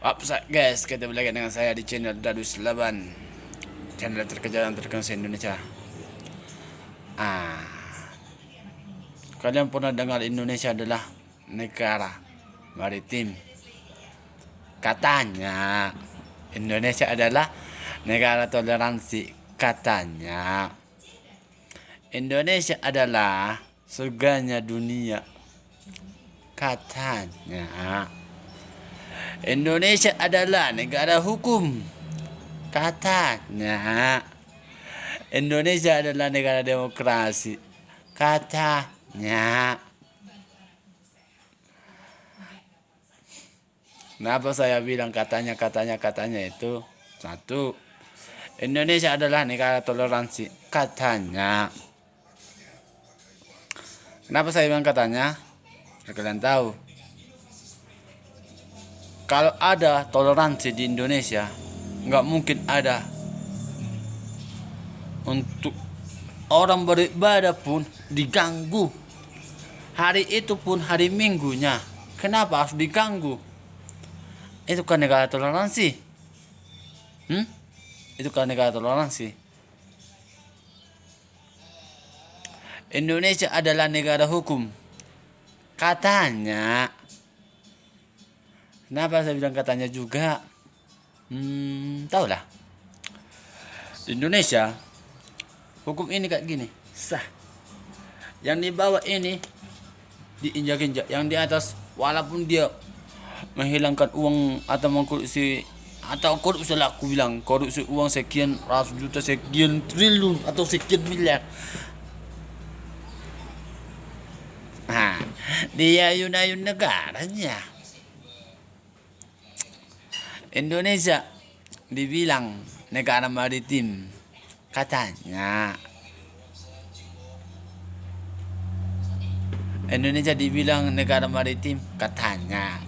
Guys, ketemu lagi dengan saya di channel Dadus Laban, channel terkejut dan terkenal se-Indonesia. Ah, Kalian pernah dengar Indonesia adalah negara maritim? Katanya Indonesia adalah negara toleransi. Katanya Indonesia adalah surganya dunia. Katanya Indonesia adalah negara hukum. Katanya Indonesia adalah negara demokrasi. Katanya. Kenapa saya bilang katanya itu? Satu, Indonesia adalah negara toleransi. Katanya. Kenapa saya bilang katanya? Kalian tahu, kalau ada toleransi di Indonesia, nggak mungkin ada untuk orang beribadah pun diganggu. Hari itu pun hari Minggunya, kenapa harus diganggu? Itu kan negara toleransi. Itu kan negara toleransi. Indonesia adalah negara hukum. Katanya. Kenapa saya bilang katanya juga? Tahulah. Di Indonesia, hukum ini kayak gini, sah. Yang di bawah ini diinjak-injak, yang di atas walaupun dia menghilangkan uang atau mengkorupsi atau korupsi lah, aku bilang korupsi uang sekian ratus juta, sekian triliun atau sekian miliar. Dia ayun-ayun negaranya. Indonesia dibilang negara maritim. Katanya Indonesia dibilang negara maritim. Katanya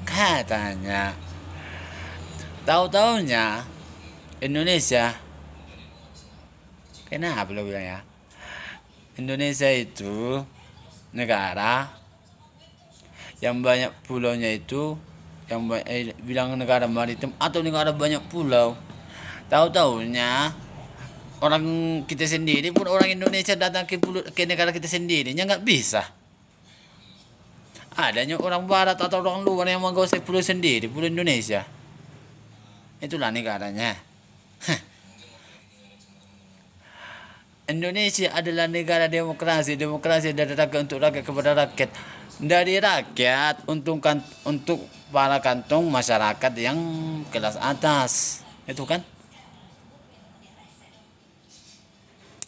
tahu-taunya Indonesia, kenapa lo bilang ya, Indonesia itu negara yang banyak pulaunya, itu yang bilang negara maritim atau negara banyak pulau. Tahu-taunya orang kita sendiri pun, orang Indonesia datang ke negara kita sendirinya nggak bisa. Adanya orang barat atau orang luar yang menguasai pulau sendiri, pulau Indonesia. Itulah negaranya. Indonesia adalah negara demokrasi. Demokrasi dari rakyat untuk rakyat kepada rakyat. Dari rakyat untuk para kantong masyarakat yang kelas atas. Itu kan?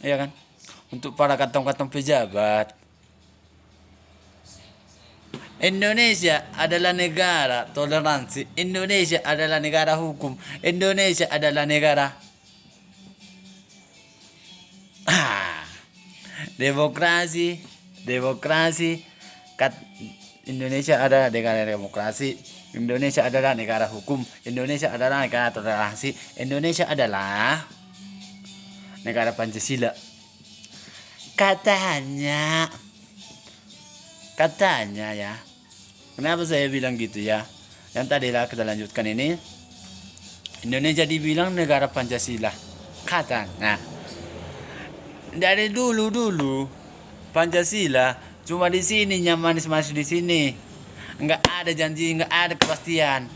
Iya kan? Untuk para kantong-kantong pejabat. Indonesia adalah negara toleransi. Indonesia adalah negara hukum. Indonesia adalah negara demokrasi. Indonesia adalah negara demokrasi. Indonesia adalah negara hukum. Indonesia adalah negara toleransi. Indonesia adalah negara Pancasila. Katanya ya. Kenapa saya bilang gitu ya? Yang tadi lah kita lanjutkan ini. Indonesia dibilang negara Pancasila. Katanya. Dari dulu Pancasila cuma di sini, manis-manis di sini. Enggak ada janji, enggak ada kepastian.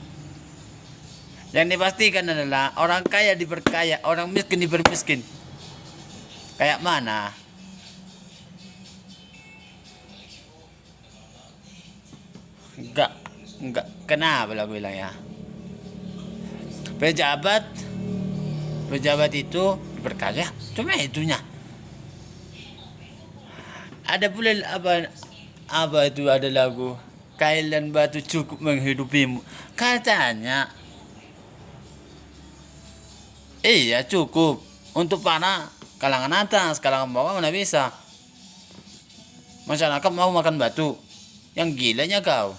Yang dipastikan adalah orang kaya diperkaya, orang miskin dipermiskin. Kayak mana? Enggak. Kenapa lah gue bilang ya? Pejabat itu diperkaya, cuma itunya. Ada pula apa itu, ada lagu kail dan batu cukup menghidupimu. Katanya iya cukup untuk para kalangan atas, kalangan bawah mana bisa. Masyarakat mau makan batu, yang gilanya kau.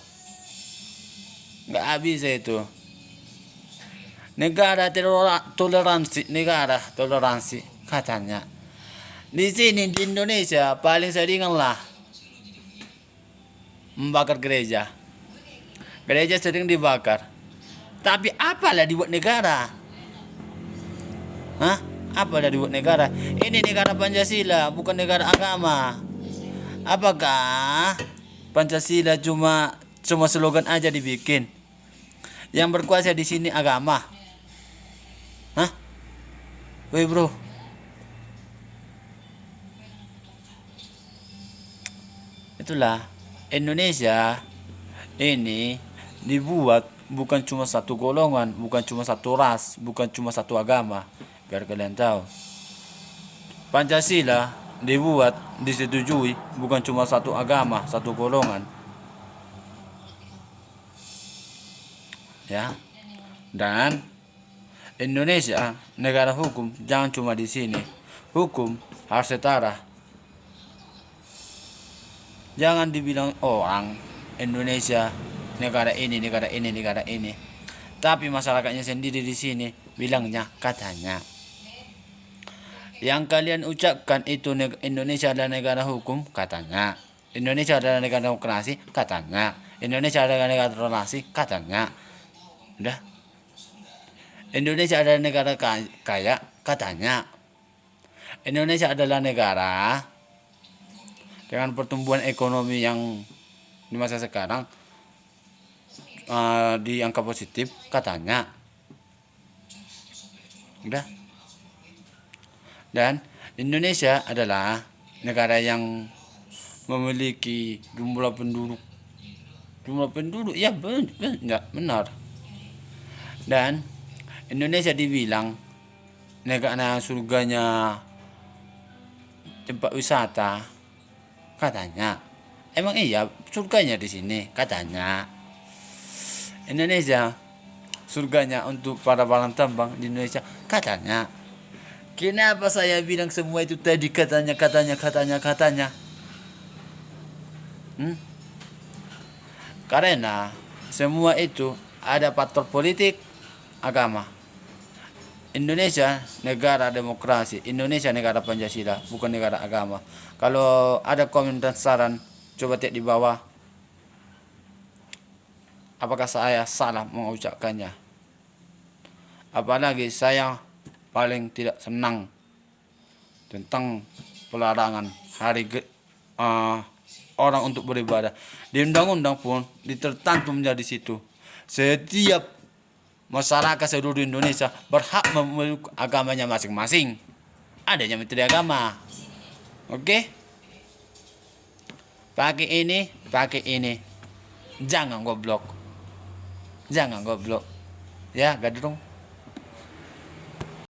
Nggak habis itu. Negara toleransi katanya. Di sini di Indonesia paling sering lah membakar gereja. Gereja sering dibakar. Tapi apalah dibuat negara? Hah? Apalah dibuat negara? Ini negara Pancasila, bukan negara agama. Apakah Pancasila cuma slogan aja dibikin? Yang berkuasa di sini agama. Hah? Woi bro. Itulah Indonesia ini dibuat bukan cuma satu golongan, bukan cuma satu ras, bukan cuma satu agama. Biar kalian tahu. Pancasila dibuat, disetujui bukan cuma satu agama, satu golongan. Ya. Dan Indonesia negara hukum, jangan cuma di sini. Hukum harus setara. Jangan dibilang orang Indonesia negara ini, negara ini, negara ini. Tapi masyarakatnya sendiri di sini bilangnya katanya. Yang kalian ucapkan itu Indonesia adalah negara hukum katanya. Indonesia adalah negara demokrasi katanya. Indonesia adalah negara toleransi katanya. Udah. Indonesia adalah negara kaya katanya. Indonesia adalah negara dengan pertumbuhan ekonomi yang di masa sekarang di angka positif katanya. Udah. Dan Indonesia adalah negara yang memiliki jumlah penduduk ya benar. Dan Indonesia dibilang negara surganya tempat wisata katanya. Emang iya surganya di sini katanya. Indonesia surganya untuk para tambang di Indonesia katanya. Kenapa saya bilang semua itu tadi katanya? Karena semua itu ada faktor politik, agama. Indonesia negara demokrasi, Indonesia negara Pancasila, bukan negara agama. Kalau ada komen dan saran, coba cek di bawah. Apakah saya salah mengucapkannya? Apalagi saya paling tidak senang tentang pelarangan orang untuk beribadah. Di undang-undang pun ditertantum menjadi situ. Setiap masyarakat seluruh Indonesia berhak memeluk agamanya masing-masing. Adanya menteri agama. Oke? Pakai ini. Jangan goblok. Ya, gadrung.